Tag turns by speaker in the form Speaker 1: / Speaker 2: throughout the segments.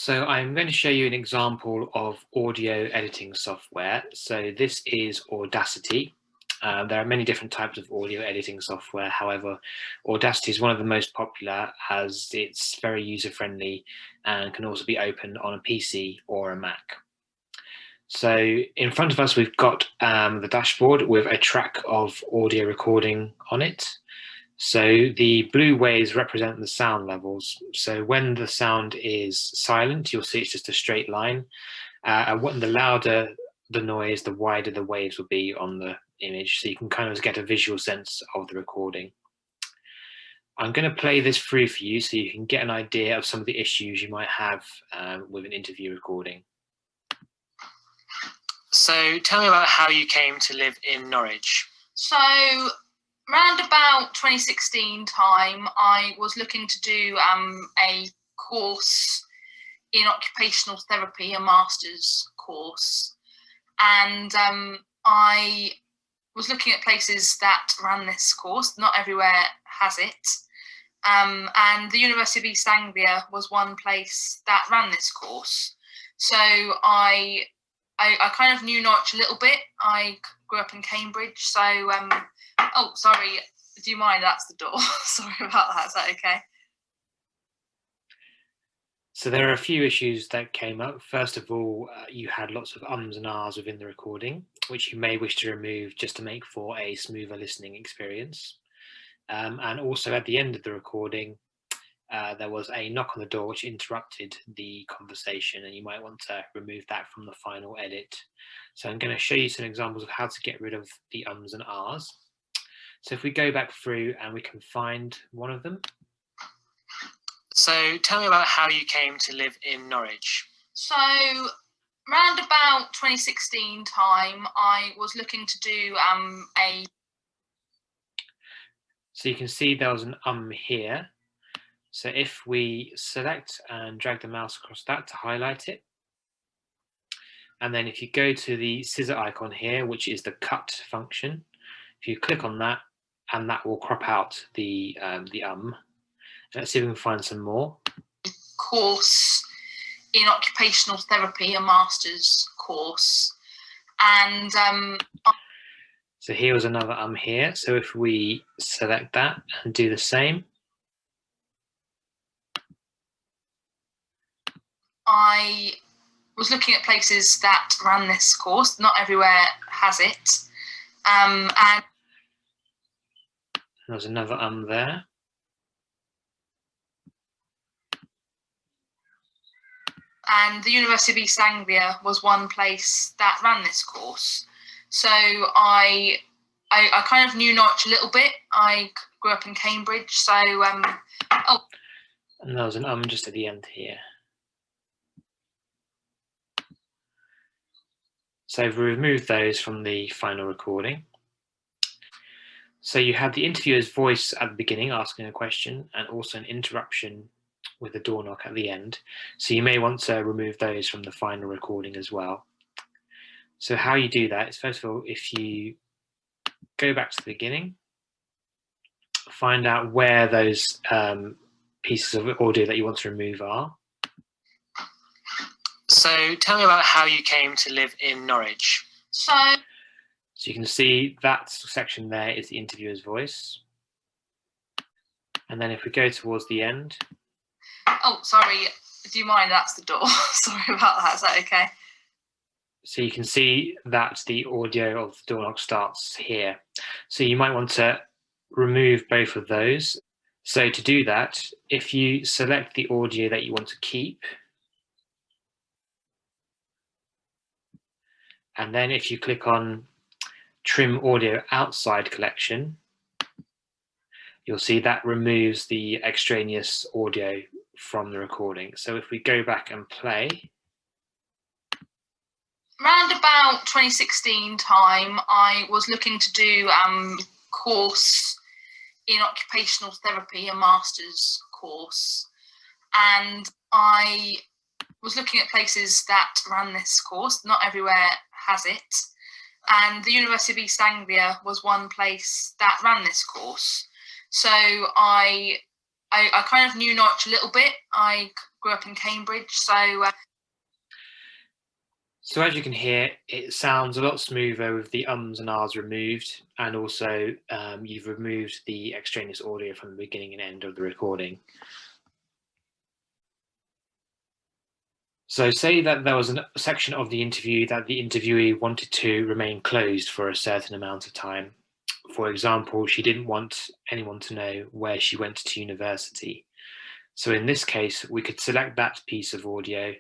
Speaker 1: So I'm going to show you an example of audio editing software. So this is Audacity. There are many different types of audio editing software. However, Audacity is one of the most popular as it's very user-friendly and can also be opened on a PC or a Mac. So in front of us, we've got the dashboard with a track of audio recording on it. So the blue waves represent the sound levels. So when the sound is silent, you'll see it's just a straight line. And when the louder the noise, the wider the waves will be on the image. So you can kind of get a visual sense of the recording. I'm going to play this through for you so you can get an idea of some of the issues you might have with an interview recording.
Speaker 2: So tell me about how you came to live in Norwich.
Speaker 3: So around about 2016 time, I was looking to do a course in occupational therapy, a master's course. And I was looking at places that ran this course. Not everywhere has it. And the University of East Anglia was one place that ran this course. So I kind of knew Norwich a little bit. I grew up in Cambridge, so oh, sorry, do you mind? That's the door. Sorry about that. Is that okay?
Speaker 1: So there are a few issues that came up. First of all, you had lots of ums and ahs within the recording, which you may wish to remove just to make for a smoother listening experience. And also at the end of the recording, there was a knock on the door which interrupted the conversation, and you might want to remove that from the final edit. So I'm going to show you some examples of how to get rid of the ums and ahs. So if we go back through and we can find one of them.
Speaker 2: So tell me about how you came to live in Norwich.
Speaker 3: So around about 2016 time, I was looking to do a...
Speaker 1: So you can see there was an here. So if we select and drag the mouse across that to highlight it, and then if you go to the scissor icon here, which is the cut function, if you click on that, and that will crop out the Let's see if we can find some more.
Speaker 3: Course in occupational therapy, a master's course. And
Speaker 1: so here was another here. So if we select that and do the same,
Speaker 3: I was looking at places that ran this course. Not everywhere has it. And
Speaker 1: there's another there.
Speaker 3: And the University of East Anglia was one place that ran this course. So I kind of knew Norwich a little bit. I grew up in Cambridge, so oh.
Speaker 1: And there was an just at the end here. So we've removed those from the final recording. So you had the interviewer's voice at the beginning asking a question, and also an interruption with a door knock at the end. So you may want to remove those from the final recording as well. So how you do that is, first of all, if you go back to the beginning, find out where those pieces of audio that you want to remove are.
Speaker 2: So tell me about how you came to live in Norwich.
Speaker 3: So
Speaker 1: you can see that section there is the interviewer's voice. And then if we go towards the end.
Speaker 3: Oh, sorry, do you mind? That's the door. Sorry about that. Is that okay?
Speaker 1: So you can see that the audio of the door knock starts here. So you might want to remove both of those. So to do that, if you select the audio that you want to keep, and then if you click on Trim Audio Outside Collection, you'll see that removes the extraneous audio from the recording. So if we go back and play.
Speaker 3: Around about 2016 time, I was looking to do a course in occupational therapy, a master's course. And I was looking at places that ran this course. Not everywhere has it. And the University of East Anglia was one place that ran this course. So I kind of knew Norwich a little bit. I grew up in Cambridge, so
Speaker 1: as you can hear, it sounds a lot smoother with the ums and ahs removed, and also you've removed the extraneous audio from the beginning and end of the recording. So say that there was a section of the interview that the interviewee wanted to remain closed for a certain amount of time. For example, she didn't want anyone to know where she went to university. So in this case, we could select that piece of audio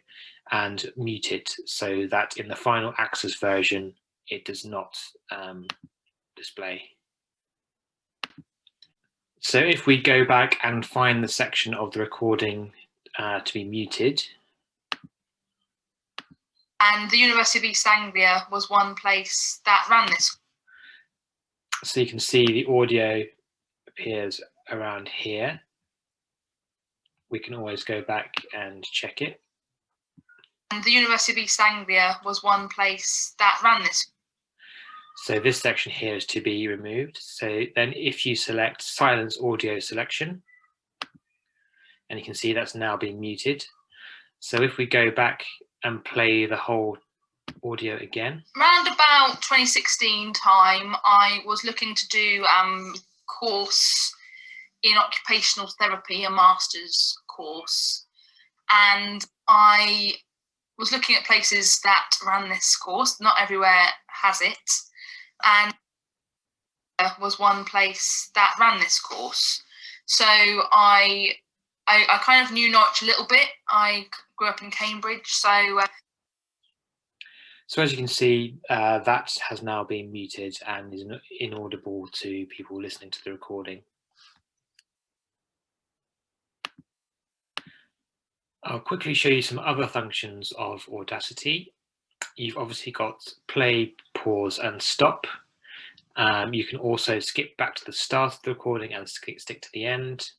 Speaker 1: and mute it so that in the final access version, it does not display. So if we go back and find the section of the recording to be muted.
Speaker 3: And the University of East Anglia was one place that ran this.
Speaker 1: So you can see the audio appears around here. We can always go back and check it.
Speaker 3: And the University of East Anglia was one place that ran this.
Speaker 1: So this section here is to be removed. So then if you select silence audio selection, and you can see that's now been muted. So if we go back and play the whole audio again.
Speaker 3: Around about 2016 time, I was looking to do a course in occupational therapy, a master's course. And I was looking at places that ran this course. Not everywhere has it. And was one place that ran this course. So I kind of knew Norwich a little bit. I grew up in Cambridge, so.
Speaker 1: So as you can see, that has now been muted and is inaudible to people listening to the recording. I'll quickly show you some other functions of Audacity. You've obviously got play, pause, and stop. You can also skip back to the start of the recording and stick to the end.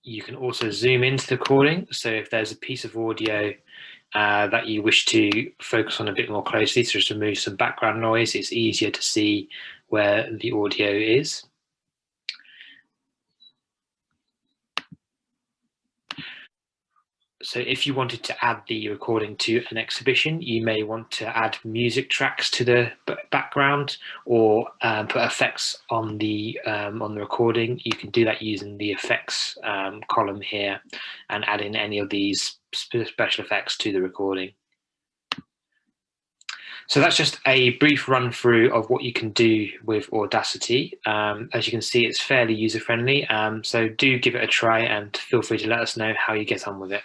Speaker 1: You can also zoom into the recording. So if there's a piece of audio that you wish to focus on a bit more closely, so just remove some background noise, it's easier to see where the audio is. So if you wanted to add the recording to an exhibition, you may want to add music tracks to the background or put effects on the recording. You can do that using the effects column here and add in any of these special effects to the recording. So that's just a brief run through of what you can do with Audacity. As you can see, it's fairly user friendly. So do give it a try and feel free to let us know how you get on with it.